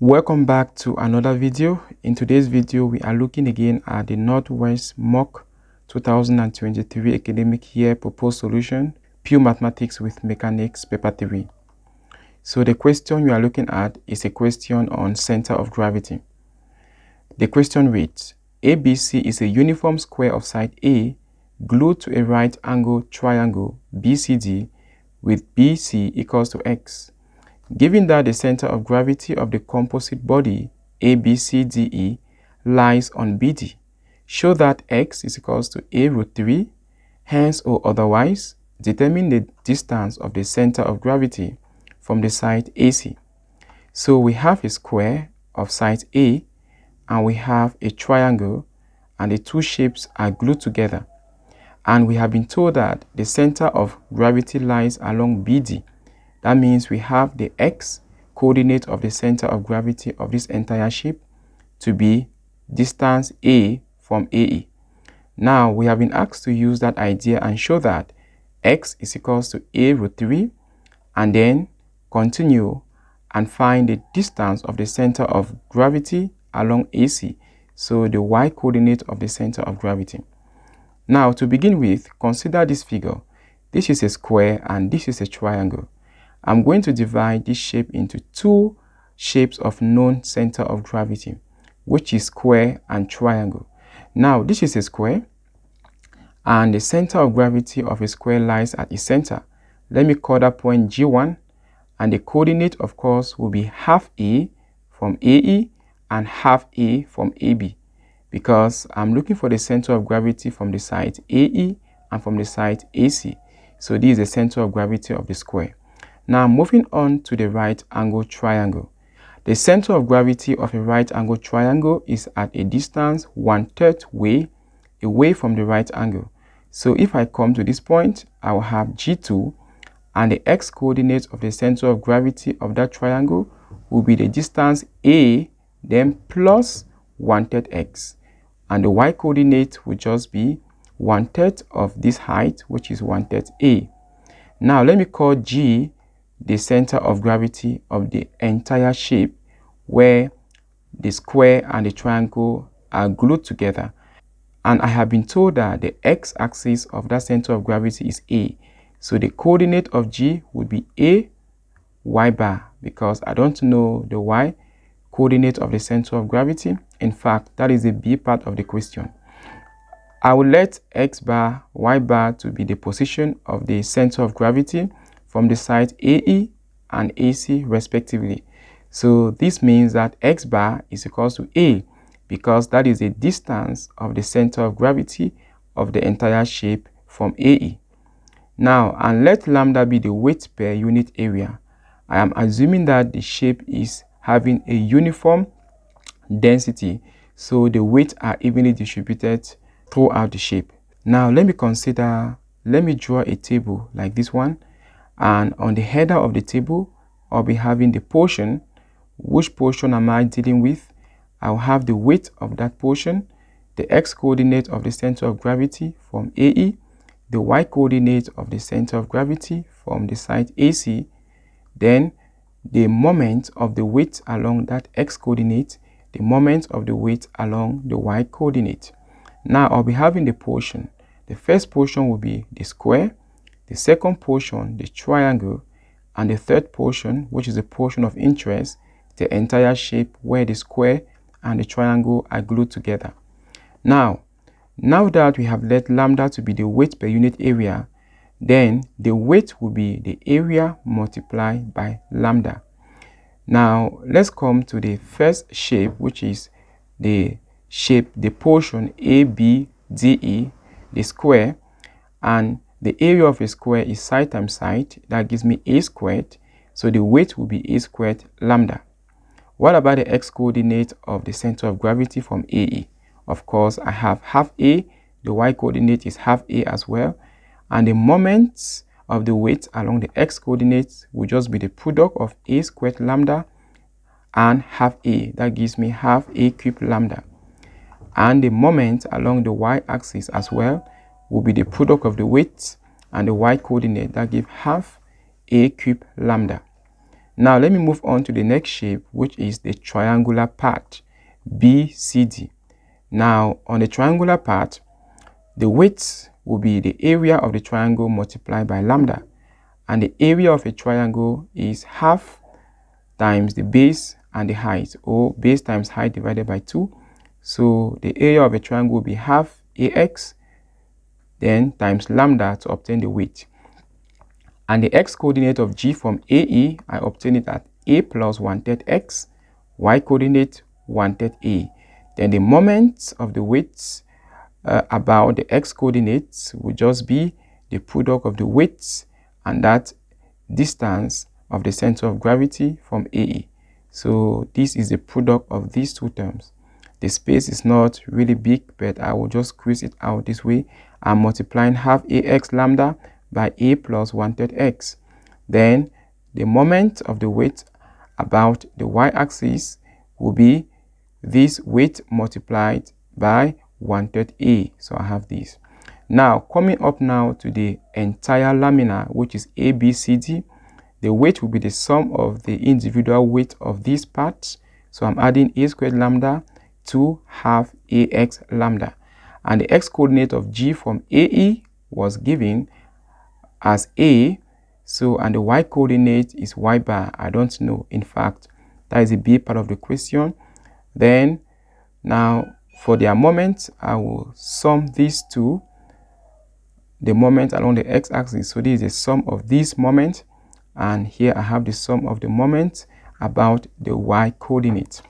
Welcome back to another video. In today's video, we are looking again at the Northwest Mock 2023 academic year proposed solution, Pure Mathematics with Mechanics, paper 3. So the question we are looking at is a question on center of gravity. The question reads, ABC is a uniform square of side A glued to a right angle triangle BCD with BC equals to X. Given that the center of gravity of the composite body ABCDE lies on BD, show that X is equals to A root 3, hence or otherwise, determine the distance of the center of gravity from the side AC. So we have a square of side A and we have a triangle and the two shapes are glued together. And we have been told that the center of gravity lies along BD. That means we have the X coordinate of the center of gravity of this entire shape to be distance A from AE. Now we have been asked to use that idea and show that X is equals to A root 3 and then continue and find the distance of the center of gravity along AC. So the Y coordinate of the center of gravity. Now to begin with, consider this figure. This is a square and this is a triangle. I'm going to divide this shape into two shapes of known center of gravity, which is square and triangle. Now, this is a square, and the center of gravity of a square lies at its center. Let me call that point G1, and the coordinate, of course, will be half A from AE and half A from AB, because I'm looking for the center of gravity from the side AE and from the side AC. So this is the center of gravity of the square. Now moving on to the right angle triangle. The center of gravity of a right angle triangle is at a distance 1/3 way away from the right angle. So if I come to this point, I will have G2 and the X coordinate of the center of gravity of that triangle will be the distance A then plus 1/3 X. And the Y coordinate will just be 1/3 of this height, which is 1/3 A. Now let me call G the center of gravity of the entire shape where the square and the triangle are glued together. And I have been told that the x-axis of that center of gravity is A. So the coordinate of G would be A, Y bar, because I don't know the Y coordinate of the center of gravity. In fact, that is the B part of the question. I will let X bar, Y bar to be the position of the center of gravity from the side AE and AC respectively. So this means that X bar is equals to A because that is the distance of the center of gravity of the entire shape from AE. Now, and let lambda be the weight per unit area. I am assuming that the shape is having a uniform density, so the weights are evenly distributed throughout the shape. Now let me draw a table like this one, and on the header of the table I'll be having the portion. Which portion am I dealing with? I'll have the weight of that portion, the X coordinate of the center of gravity from AE, the Y coordinate of the center of gravity from the side AC, then the moment of the weight along that X coordinate, the moment of the weight along the Y coordinate. Now I'll be having the portion. The first portion will be the square, the second portion, the triangle, and the third portion, which is the portion of interest, the entire shape where the square and the triangle are glued together. Now that we have let lambda to be the weight per unit area, then the weight will be the area multiplied by lambda. Now let's come to the first shape, which is the shape, the portion ABDE, the square, and the area of a square is side times side. That gives me A squared. So the weight will be A squared lambda. What about the X coordinate of the center of gravity from AE? Of course, I have half A. The Y coordinate is half A as well. And the moments of the weight along the X coordinates will just be the product of A squared lambda and half A. That gives me half A cubed lambda. And the moment along the Y axis as well will be the product of the weight and the Y coordinate. That gives half A cubed lambda. Now let me move on to the next shape, which is the triangular part, BCD. Now on the triangular part, the width will be the area of the triangle multiplied by lambda, and the area of a triangle is half times the base and the height, or base times height divided by 2. So the area of a triangle will be half AX then times lambda to obtain the width. And the x coordinate of G from AE, I obtain it at A plus 1/3 x, y coordinate 1/3 A. Then the moment of the width about the x coordinates will just be the product of the width and that distance of the center of gravity from AE. So this is the product of these two terms. The space is not really big, but I will just squeeze it out this way. I'm multiplying half AX lambda by A plus 1/3 x. Then the moment of the weight about the y-axis will be this weight multiplied by 1/3 A. So I have this. Now coming up now to the entire lamina, which is ABCD, the weight will be the sum of the individual weight of these parts. So I'm adding A squared lambda to half AX lambda. And the x coordinate of G from AE was given as A. So, and the y coordinate is y bar. I don't know. In fact, that is a B part of the question. Then, now for their moment, I will sum these two, the moment along the x-axis. So this is the sum of this moment. And here I have the sum of the moment about the y coordinate.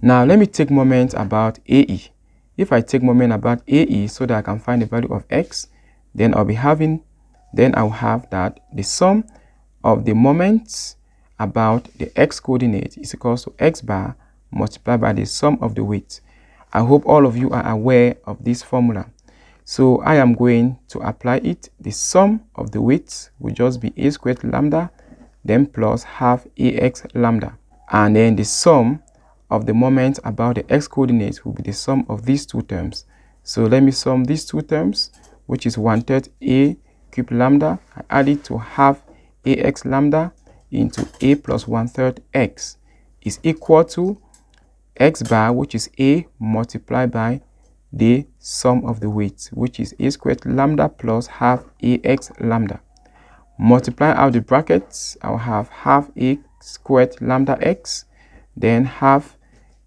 Now let me take moment about AE. If I take moment about AE so that I can find the value of x, then I'll have that the sum of the moments about the x coordinate is equals to x bar multiplied by the sum of the weight. I hope all of you are aware of this formula. So I am going to apply it. The sum of the weights will just be A squared lambda, then plus half AX lambda. And then the sum of the moment about the x coordinates will be the sum of these two terms. So let me sum these two terms, which is 1/3 A cubed lambda. I add it to half AX lambda into A plus 1/3 x is equal to x bar, which is A multiplied by the sum of the weights, which is A squared lambda plus half AX lambda. Multiply out the brackets, I'll have half A squared lambda x, then half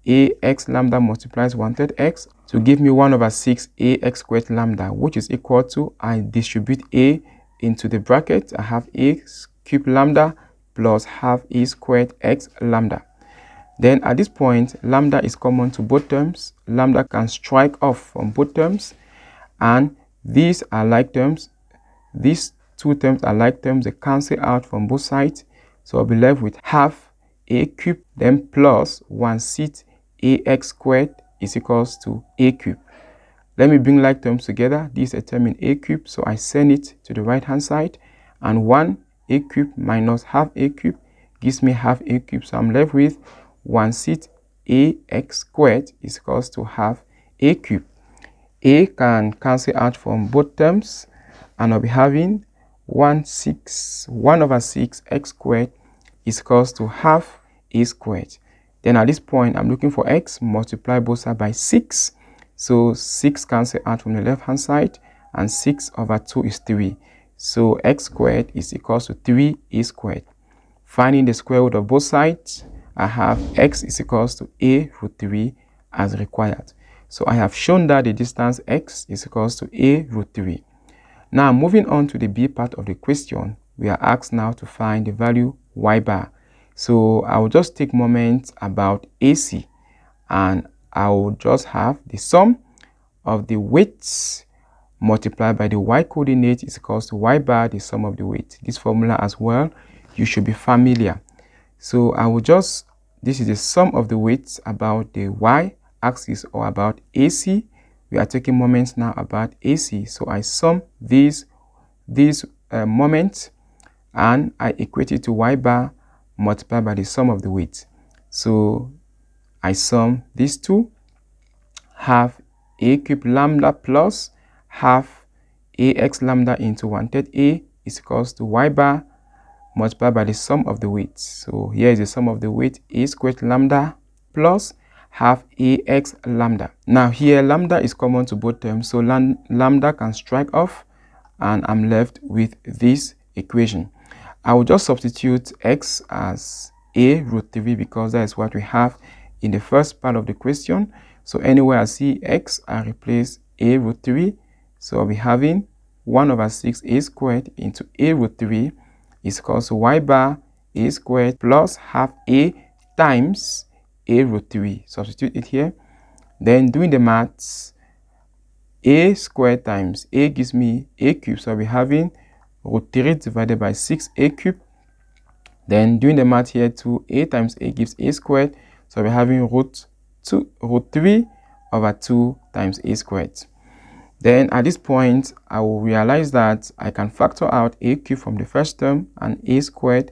AX lambda multiplies 1/3 x to give me 1/6 AX squared lambda, which is equal to, I distribute A into the bracket, I have A cubed lambda plus half A squared x lambda. Then at this point, lambda is common to both terms. Lambda can strike off from both terms, and these are like terms. These two terms are like terms. They cancel out from both sides. So I'll be left with half A cubed, then plus 1/6 AX squared is equals to A cubed. Let me bring like terms together. This is a term in A cubed, so I send it to the right hand side. And 1 A cubed minus half A cubed gives me half A cubed. So I'm left with 1/6 AX squared is equals to half A cubed. A can cancel out from both terms, and I'll be having 1/6 x squared is equals to half A squared. Then at this point, I'm looking for x, multiply both sides by 6. So 6 cancel out from the left hand side, and 6/2 is 3. So x squared is equals to 3A squared. Finding the square root of both sides, I have x is equals to A root 3 as required. So I have shown that the distance x is equals to A root 3. Now moving on to the B part of the question, we are asked now to find the value y bar. So I will just take moment about AC, and I will just have the sum of the weights multiplied by the y coordinate is equals to y bar, the sum of the weight. This formula as well, you should be familiar. So I will just, this is the sum of the weights about the y axis or about AC. We are taking moments now about AC. So I sum these moments, and I equate it to y bar multiplied by the sum of the weights. So I sum these two, half A cubed lambda plus half AX lambda into 1/3 A is equals to y bar multiplied by the sum of the weights. So here is the sum of the weight, a squared lambda plus half ax lambda. Now here lambda is common to both terms, so lambda can strike off and I'm left with this equation. I will just substitute x as a root 3 because that is what we have in the first part of the question. So anywhere I see x, I replace a root 3. So I'll be having 1 over 6 a squared into a root 3 is equal to y bar a squared plus half a times a root 3. Substitute it here. Then doing the maths, a squared times a gives me a cubed. So I'll be having root 3 divided by 6a cubed. Then doing the math here, 2a times a gives a squared. So we're having root 3 over 2 times a squared. Then at this point, I will realize that I can factor out a cubed from the first term and a squared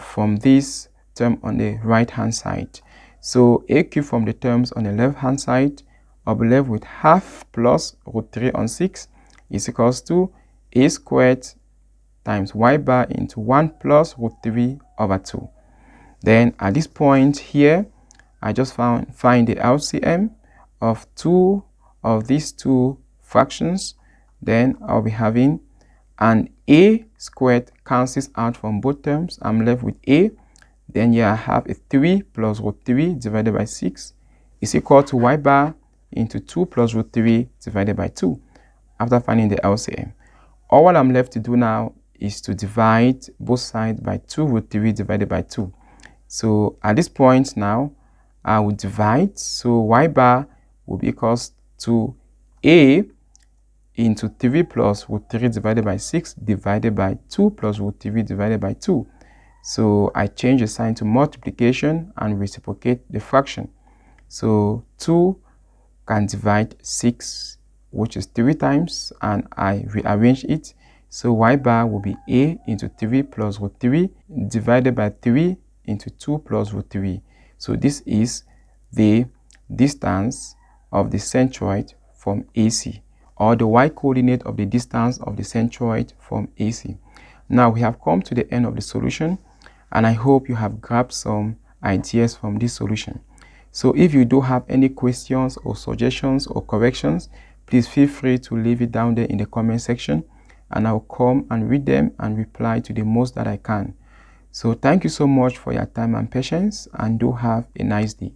from this term on the right hand side. So a cubed from the terms on the left hand side, I'll be left with half plus root 3 on 6 is equals to a squared times y bar into 1 plus root 3 over 2. Then at this point here, I just find the LCM of two of these two fractions. Then I'll be having an a squared cancels out from both terms. I'm left with a. Then here I have a 3 plus root 3 divided by 6 is equal to y bar into 2 plus root 3 divided by 2 after finding the LCM. All I'm left to do now is to divide both sides by 2 root 3 divided by 2. So at this point now, I will divide. So y bar will be equals to a into 3 plus root 3 divided by 6 divided by 2 plus root 3 divided by 2. So I change the sign to multiplication and reciprocate the fraction. So 2 can divide 6, which is 3 times, and I rearrange it. So y bar will be a into 3 plus root 3 divided by 3 into 2 plus root 3. So this is the distance of the centroid from AC, or the y-coordinate of the distance of the centroid from AC. Now we have come to the end of the solution, and I hope you have grabbed some ideas from this solution. So if you do have any questions or suggestions or corrections, please feel free to leave it down there in the comment section, and I'll come and read them and reply to the most that I can. So thank you so much for your time and patience, and do have a nice day.